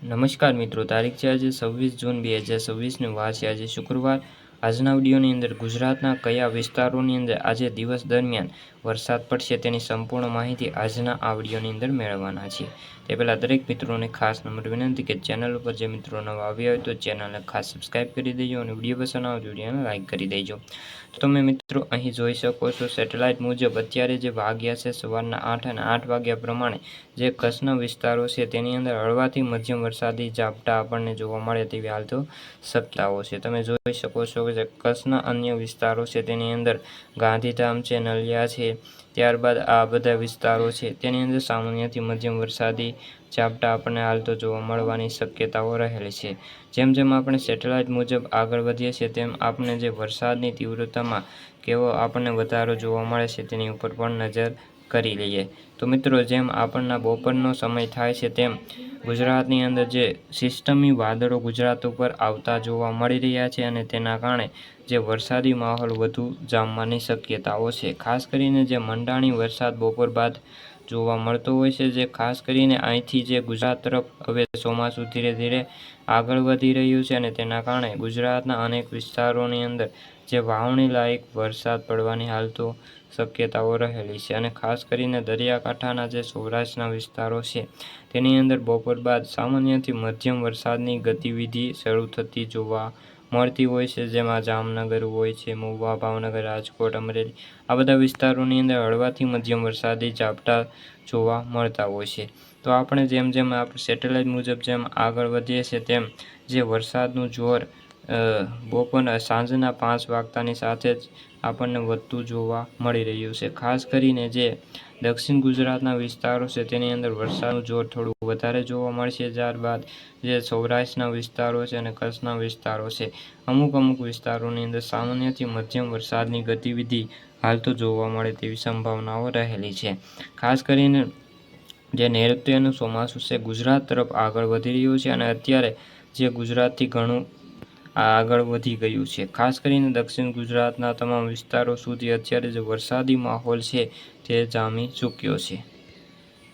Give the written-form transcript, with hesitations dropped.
નમસ્કાર મિત્રો, તારીખ છે આજે 26 જૂન 2026 વાર છે આજે શુક્રવાર। આજના વિડીયોની અંદર ગુજરાતના કયા વિસ્તારોની અંદર આજે દિવસ દરમિયાન વરસાદ પડશે તેની સંપૂર્ણ માહિતી આજના આ વિડીયોની અંદર મેળવવાના છે। તે પહેલાં દરેક મિત્રોને ખાસ નમ્ર વિનંતી કે ચેનલ ઉપર જે મિત્રો નવા આવ્યા હોય તો ચેનલને ખાસ સબસ્ક્રાઈબ કરી દેજો અને વિડીયો પસંદ આવે તો વિડીયોને લાઇક કરી દેજો। તો તમે મિત્રો અહીં જોઈ શકો છો સેટેલાઇટ મુજબ અત્યારે જે વાગ્યા છે સવારના 8 અને 8 વાગ્યા પ્રમાણે જે કચ્છના વિસ્તારો છે તેની અંદર હળવાથી મધ્યમ વરસાદી ઝાપટા આપણને જોવા મળે તેવી હાલ તો શક્યતાઓ છે। તમે જોઈ શકો છો કે કચ્છના અન્ય વિસ્તારો છે તેની અંદર ગાંધીધામ છે, નલિયા છે, ત્યારબાદ આ બધા વિસ્તારો છે તેની અંદર સામાન્યથી મધ્યમ વરસાદી ઝાપટા આપણને હાલ તો જોવા મળવાની શક્યતાઓ રહેલી છે। જેમ જેમ આપણે સેટેલાઇટ મુજબ આગળ વધીએ છીએ તેમ આપણે જે વરસાદની તીવ્રતામાં કેવો આપણને વધારો જોવા મળે છે તેની ઉપર પણ નજર કરી લઈએ। તો મિત્રો, જેમ આપણના બપોરનો સમય થાય છે તેમ ગુજરાતની અંદર જે સિસ્ટમી વાદળો ગુજરાત ઉપર આવતા જોવા મળી રહ્યા છે અને તેના કારણે જે વરસાદી માહોલ વધુ જામવાની શક્યતાઓ છે। ખાસ કરીને જે મંડાણી વરસાદ બપોર બાદ જોવા મળતો હોય છે, જે ખાસ કરીને અહીંથી જે ગુજરાત તરફ હવે ચોમાસું ધીરે ધીરે આગળ વધી રહ્યું છે અને તેના કારણે ગુજરાતના અનેક વિસ્તારોની અંદર જે વાવણી લાયક વરસાદ પડવાની હાલ તો શક્યતાઓ રહેલી છે અને ખાસ કરીને દરિયાકાંઠાના જે સૌરાષ્ટ્રના વિસ્તારો છે તેની અંદર બપોર બાદ સામાન્યથી મધ્યમ વરસાદની ગતિવિધિ શરૂ થતી જોવા મળતી હોય છે, જેમાં જામનગર હોય છે, મહુવા, ભાવનગર, રાજકોટ, અમરેલી આ બધા વિસ્તારોની અંદર હળવાથી મધ્યમ વરસાદી ઝાપટા જોવા મળતા હોય છે। તો આપણે જેમ જેમ સેટેલાઇટ મુજબ જેમ આગળ વધીએ છીએ તેમ જે વરસાદનું જોર બપોરના સાંજના 5 વાગતાની સાથે જ આપણને વધતું જોવા મળી રહ્યું છે। ખાસ કરીને જે દક્ષિણ ગુજરાતના વિસ્તારો છે તેની અંદર વરસાદનું જોર થોડું વધારે જોવા મળશે, ત્યારબાદ જે સૌરાષ્ટ્રના વિસ્તારો છે અને કચ્છના વિસ્તારો છે અમુક વિસ્તારોની અંદર સામાન્યથી મધ્યમ વરસાદની ગતિવિધિ હાલ તો જોવા મળે તેવી સંભાવનાઓ રહેલી છે। ખાસ કરીને જે નૈઋત્યનું ચોમાસું છે ગુજરાત તરફ આગળ વધી રહ્યું છે અને અત્યારે જે ગુજરાતથી ઘણું આગળ વધી ગયું છે। ખાસ કરીને દક્ષિણ ગુજરાતના તમામ વિસ્તારો સુધી અત્યારે જે વરસાદી માહોલ છે તે જામી ચૂક્યો છે।